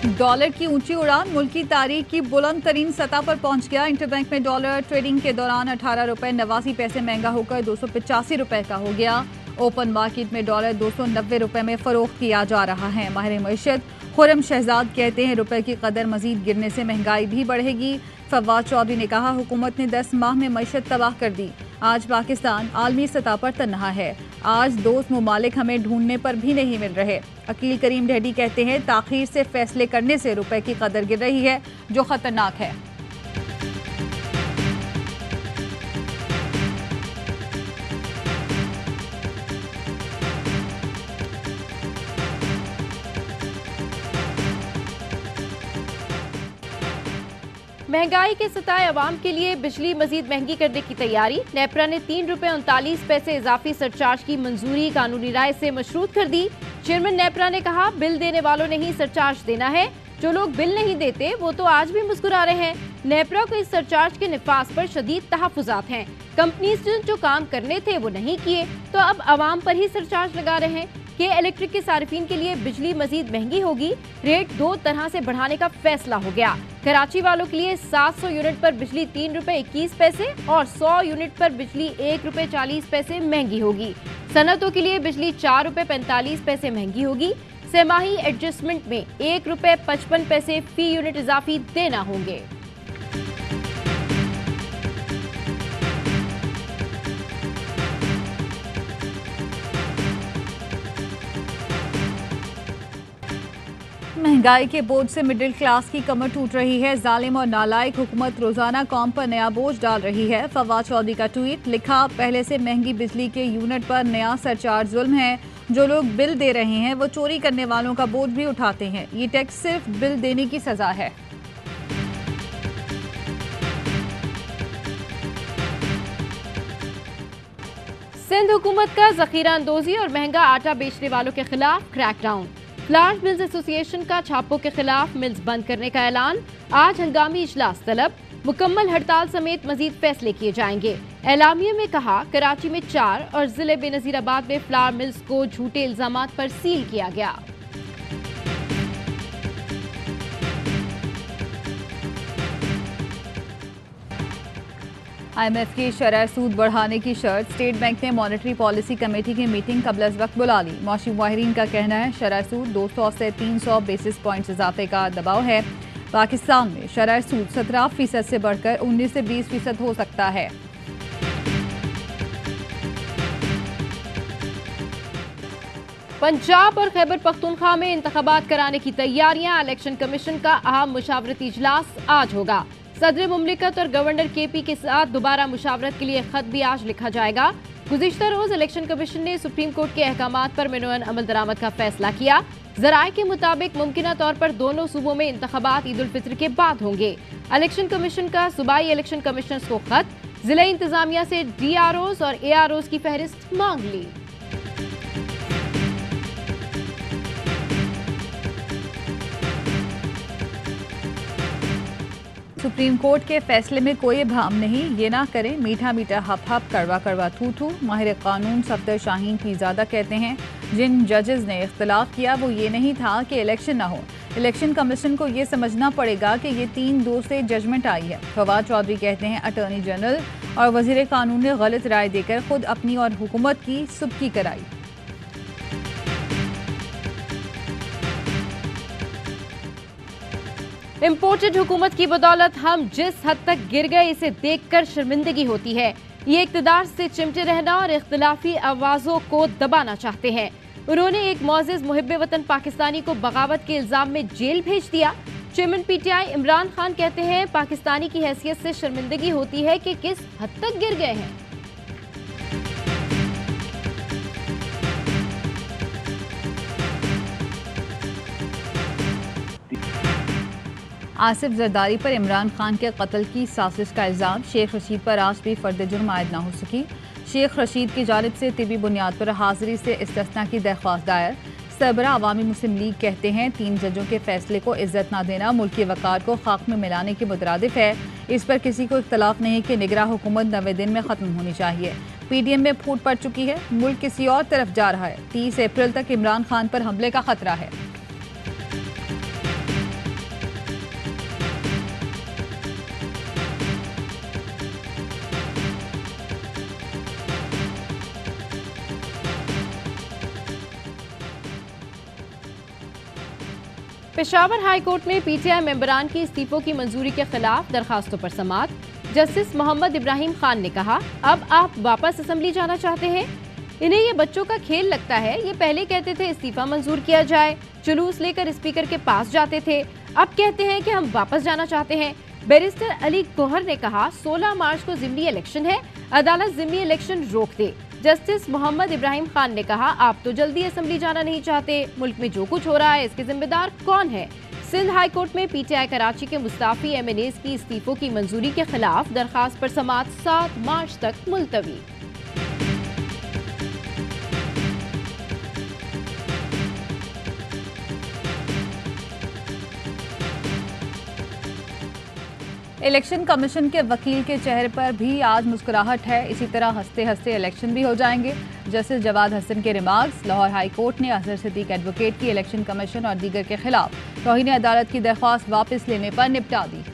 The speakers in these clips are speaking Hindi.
डॉलर की ऊंची उड़ान, मुल्क की तारीख की बुलंद तरीन सतह पर पहुंच गया। इंटरबैंक में डॉलर ट्रेडिंग के दौरान 18 रुपए 89 पैसे महंगा होकर 285 रुपए का हो गया। ओपन मार्केट में डॉलर 290 रुपए में फरोख्त किया जा रहा है। माहिर मईशत खुर्रम शहजाद कहते हैं रुपए की कदर मजीद गिरने से महंगाई भी बढ़ेगी। फवाद चौधरी ने कहा हुकूमत ने 10 माह में मईशत तबाह कर दी। आज पाकिस्तान आलमी सतह पर तन्हा है। आज दोस्त मुमालिक हमें ढूंढने पर भी नहीं मिल रहे। अकील करीम ढेडी कहते हैं ताखीर से फैसले करने से रुपए की कदर गिर रही है, जो खतरनाक है। महंगाई के सताए अवाम के लिए बिजली मजीद महंगी करने की तैयारी। नेपरा ने 3 रुपए 39 पैसे इजाफी सरचार्ज की मंजूरी कानूनी राय से मशरूत कर दी। चेयरमैन नेपरा ने कहा बिल देने वालों ने ही सरचार्ज देना है, जो लोग बिल नहीं देते वो तो आज भी मुस्कुरा रहे हैं। नेपरा को इस सरचार्ज के निफाज पर शदीद तहफुजात हैं। कंपनीज ने जो काम करने थे वो नहीं किए तो अब अवाम पर ही सरचार्ज लगा रहे हैं। के इलेक्ट्रिक के सारिफीन के लिए बिजली मजीद महंगी होगी। रेट 2 तरह से बढ़ाने का फैसला हो गया। कराची वालों के लिए 700 यूनिट पर बिजली 3 रुपए 21 पैसे और 100 यूनिट पर बिजली 1 रुपए 40 पैसे महंगी होगी। सनतों के लिए बिजली 4 रुपए 45 पैसे महंगी होगी। सेमाही एडजस्टमेंट में 1 रुपए 55 पैसे फी यूनिट इजाफी देना होंगे। महंगाई के बोझ से मिडिल क्लास की कमर टूट रही है। जालिम और नालायक हुकूमत रोजाना कौम पर नया बोझ डाल रही है। फवाद चौधरी का ट्वीट लिखा, पहले से महंगी बिजली के यूनिट पर नया सरचार्ज जुल्म है। जो लोग बिल दे रहे हैं वो चोरी करने वालों का बोझ भी उठाते हैं। ये टैक्स सिर्फ बिल देने की सजा है। सिंध हुकूमत का जखीरा अंदोजी और महंगा आटा बेचने वालों के खिलाफ क्रैकडाउन। फ्लावर्स मिल्स एसोसिएशन का छापों के खिलाफ मिल्स बंद करने का ऐलान। आज हंगामी इजलास तलब। मुकम्मल हड़ताल समेत मजीद फैसले किए जाएंगे। एलामिया में कहा कराची में 4 और जिले बेनजीराबाद में फ्लावर मिल्स को झूठे इल्जामात पर सील किया गया। IMF की शरह सूद बढ़ाने की शर्त। स्टेट बैंक ने मॉनेटरी पॉलिसी कमेटी की मीटिंग कबल वक्त बुला ली। मौशी माहिरीन का कहना है शरह सूद 200 से 300 बेसिस पॉइंट्स इजाफे का दबाव है। पाकिस्तान में शरह सूद 17% से बढ़कर 19 से 20% हो सकता है। पंजाब और खैबर पख्तूनख्वा में इंतखाबात कराने की तैयारियां। इलेक्शन कमीशन का अहम मुशावरती इजलास आज होगा। सदर मुमलिकत और गवर्नर KP के साथ दोबारा मुशावरत के लिए खत भी आज लिखा जाएगा। गुज़िश्ता रोज इलेक्शन कमीशन ने सुप्रीम कोर्ट के अहकामात पर मिनोअन अमल दरामद का फैसला किया। जराए के मुताबिक मुमकिना तौर पर दोनों सूबों में इंतखाबात ईद उल फित्र के बाद होंगे। इलेक्शन कमीशन का सूबाई इलेक्शन कमिश्नर्स को खत। जिला इंतजामिया से DROs और AROs की फहरिस्त मांग ली। सुप्रीम कोर्ट के फैसले में कोई भ्रम नहीं। ये ना करें मीठा मीठा हप हप कड़वा कड़वा थू थू। माहिर कानून सफदर शाहीन पीरजादा कहते हैं जिन जजेस ने इख्तलाफ किया वो ये नहीं था कि इलेक्शन ना हो। इलेक्शन कमीशन को ये समझना पड़ेगा कि ये 3-2 से जजमेंट आई है। फवाद चौधरी कहते हैं अटॉर्नी जनरल और वजीर कानून ने गलत राय देकर खुद अपनी और हुकूमत की सुबकी कराई। इम्पोर्टेड हुकूमत की बदौलत हम जिस हद तक गिर गए इसे देखकर शर्मिंदगी होती है। ये इक़्तिदार से चिमटे रहना और इख्तिलाफी आवाज़ों को दबाना चाहते हैं। उन्होंने एक मोअज़्ज़िज़ मुहिब्बे वतन पाकिस्तानी को बगावत के इल्ज़ाम में जेल भेज दिया। चेयरमैन PTI इमरान खान कहते हैं पाकिस्तानी की हैसियत से शर्मिंदगी होती है कि किस हद तक गिर गए हैं। आसिफ जरदारी पर इमरान खान के कत्ल की साजिश का इल्ज़ाम। शेख रशीद पर आज भी फर्द जुर्म आयद न हो सकी। शेख रशीद की जानिब से तिबी बुनियाद पर हाजिरी से इस्तिस्ना की दरख्वास्त दायर। सरबरा अवामी मुस्लिम लीग कहते हैं 3 जजों के फैसले को इज्जत न देना मुल्क के वकार को खाक में मिलाने के मुतरादिफ है। इस पर किसी को इख्तलाफ नहीं कि निगरान हुकूमत 90 दिन में ख़त्म होनी चाहिए। PDM में फूट पड़ चुकी है, मुल्क किसी और तरफ जा रहा है। 30 अप्रैल तक इमरान खान पर हमले का खतरा है। पेशावर हाई कोर्ट में पीटीआई मेंबरान की इस्तीफों की मंजूरी के खिलाफ दरखास्तों पर समाअत। जस्टिस मोहम्मद इब्राहिम खान ने कहा, अब आप वापस असेंबली जाना चाहते हैं? इन्हें ये बच्चों का खेल लगता है। ये पहले कहते थे इस्तीफा मंजूर किया जाए, जुलूस लेकर स्पीकर के पास जाते थे, अब कहते हैं कि हम वापस जाना चाहते हैं। बैरिस्टर अली गोहर ने कहा, 16 मार्च को ज़िमनी इलेक्शन है, अदालत ज़िमनी इलेक्शन रोक दे। जस्टिस मोहम्मद इब्राहिम खान ने कहा, आप तो जल्दी असेंबली जाना नहीं चाहते, मुल्क में जो कुछ हो रहा है इसके जिम्मेदार कौन है? सिंध हाई कोर्ट में पीटीआई कराची के मुस्ताफी एमएनएज की इस्तीफों की मंजूरी के खिलाफ दरखास्त पर समाअत 7 मार्च तक मुलतवी। इलेक्शन कमीशन के वकील के चेहरे पर भी आज मुस्कुराहट है। इसी तरह हंसते हंसते इलेक्शन भी हो जाएंगे। जस्टिस जवाद हसन के रिमार्क्स। लाहौर हाई कोर्ट ने अजहर सिद्दीक एडवोकेट की इलेक्शन कमीशन और दीगर के खिलाफ तौहीन अदालत की दरख्वास्त वापस लेने पर निपटा दी।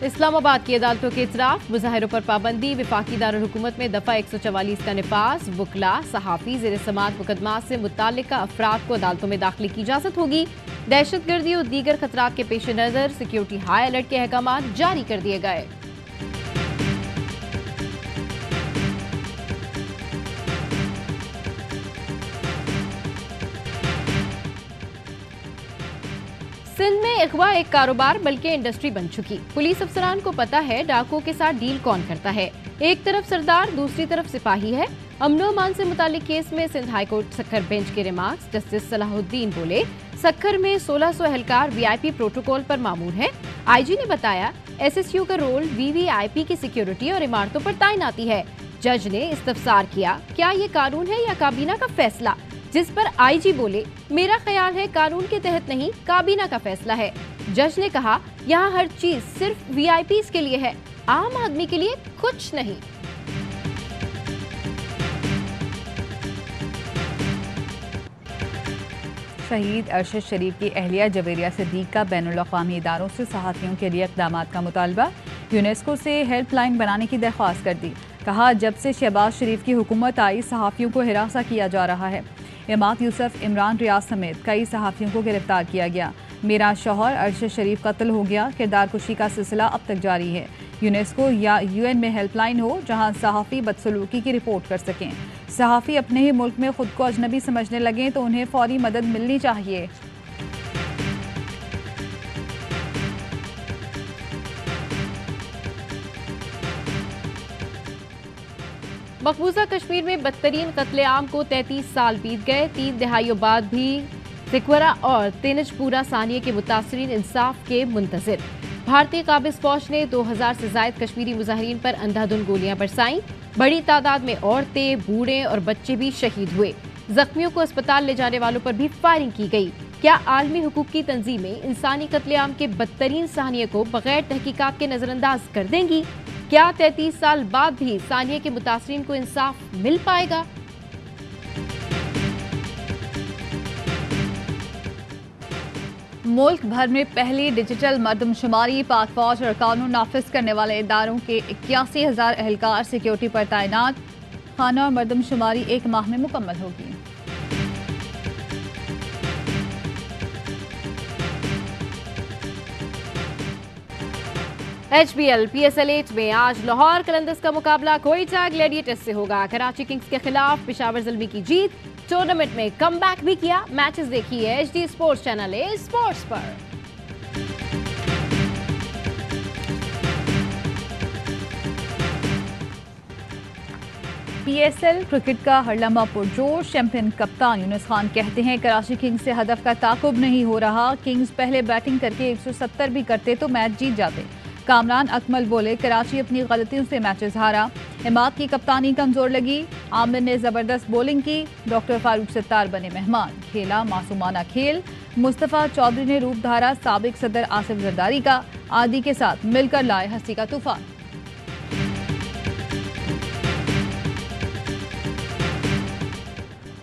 इस्लामाबाद की अदालतों के इतराफ, मुजाहिरों पर पाबंदी, विफाकी दारुल हुकूमत में दफा 144 का निफाज, वकला, सहाफ़ी, ज़ेर समाअत मुकदमात से मुताल्लिका अफराद को अदालतों में दाखिले की इजाज़त होगी। दहशतगर्दी और दीगर खतरात के पेश नज़र सिक्योरिटी हाई अलर्ट के अहकाम जारी कर दिए गए। सिंध में अगवा एक कारोबार बल्कि इंडस्ट्री बन चुकी। पुलिस अफसरान को पता है डाकुओं के साथ डील कौन करता है। एक तरफ सरदार, दूसरी तरफ सिपाही है। अमनो अमान से मुतालिक केस में Sindh high court Sukkur bench के रिमार्क्स। जस्टिस सलाहुद्दीन बोले, सक्खर में 1600 एहलकार वीआईपी प्रोटोकॉल पर मामूर है। आईजी ने बताया, एसएसयू का रोल वीवीआईपी की सिक्योरिटी और इमारतों पर तैनाती है। जज ने इस्तफसार किया, क्या ये कानून है या काबीना का फैसला? जिस पर आईजी बोले, मेरा ख्याल है कानून के तहत नहीं, काबीना का फैसला है। जज ने कहा, यहाँ हर चीज सिर्फ वीआईपीज़ के लिए है, आम आदमी के लिए कुछ नहीं। शहीद अरशद शरीफ की अहलिया जवेरिया सिद्दीक का बैनुल अक़वामी इदारों से सहाफ़ियों के लिए इक़दामात का मुतालबा। यूनेस्को से हेल्पलाइन बनाने की दरख्वास्त कर दी। कहा, जब से शहबाज शरीफ की हुकूमत आई, सहाफ़ियों को हिरासा किया जा रहा है। इमाद यूसुफ, इमरान रियाज समेत कई सहाफ़ियों को गिरफ्तार किया गया। मेरा शौहर अरशद शरीफ कत्ल हो गया। किरदार कुशी का सिलसिला अब तक जारी है। यूनेस्को या यूएन में हेल्पलाइन हो जहां सहाफ़ी बदसलूकी की रिपोर्ट कर सकें। सहाफ़ी अपने ही मुल्क में खुद को अजनबी समझने लगें तो उन्हें फौरी मदद मिलनी चाहिए। मकबूजा कश्मीर में बदतरीन कत्लेआम को 33 साल बीत गए। 3 दहाइयों बाद भी सिकवरा और तेनजपुरा सानिया के मुतासरीन इंसाफ के मुंतजिर। भारतीय काबिज फौज ने 2000 से जायद कश्मीरी मुजाहिरीन पर अंधाधुंध गोलियां बरसाईं। बड़ी तादाद में औरतें, बूढ़े और बच्चे भी शहीद हुए। जख्मियों को अस्पताल ले जाने वालों पर भी फायरिंग की गई। क्या आलमी हुकूक की तंजीमें इंसानी कत्लेआम के बदतरीन सानिया को बगैर तहकीकात के नजरअंदाज कर देंगी? क्या 33 साल बाद भी सानिया के मुतासरीन को इंसाफ मिल पाएगा? मुल्क भर में पहली डिजिटल मरदमशुमारी। पाक फौज और कानून नाफिज करने वाले इदारों के 81,000 एहलकार सिक्योरिटी पर तैनात। खाना और मरदमशुमारी 1 माह में मुकम्मल होगी। HBL PSL 8 में आज लाहौर कलंदर्स का मुकाबला कोयटा ग्लैडिएटर्स से होगा। कराची किंग्स के खिलाफ पेशावर ज़ल्मी की जीत। टूर्नामेंट में कमबैक भी किया। मैचेस देखिए HD स्पोर्ट्स चैनल ए स्पोर्ट्स पर। PSL क्रिकेट का हर लम्हा पुरजोर। चैंपियन कप्तान यूनुस खान कहते हैं, कराची किंग्स से हदफ का ताकुब नहीं हो रहा। किंग्स पहले बैटिंग करके 170 भी करते तो मैच जीत जाते। कामरान अकमल बोले, कराची अपनी गलतियों से मैचेस हारा। इमाद की कप्तानी कमजोर लगी। आमिर ने जबरदस्त बॉलिंग की। डॉक्टर फारूक सत्तार बने मेहमान। खेला मासूमाना खेल। मुस्तफ़ा चौधरी ने रूप धारा साबिक सदर आसिफ जरदारी का। आदि के साथ मिलकर लाए हंसी का तूफान।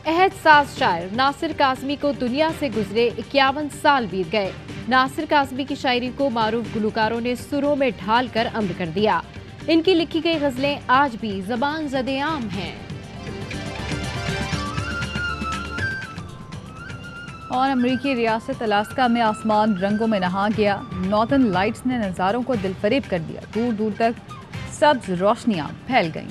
एहसास शायर नासिर काज़मी को दुनिया से गुजरे 51 साल बीत गए। नासिर काज़मी की शायरी को मारूफ गुलकारों ने सुरों में ढाल कर अम्र कर दिया। इनकी लिखी गई गजलें आज भी ज़बान ज़द-ए-आम हैं। और अमेरिकी रियासत अलास्का में आसमान रंगों में नहा गया। नॉर्दर्न लाइट्स ने नज़ारों को दिलफरेब कर दिया। दूर दूर तक सब्ज रोशनियां फैल गईं।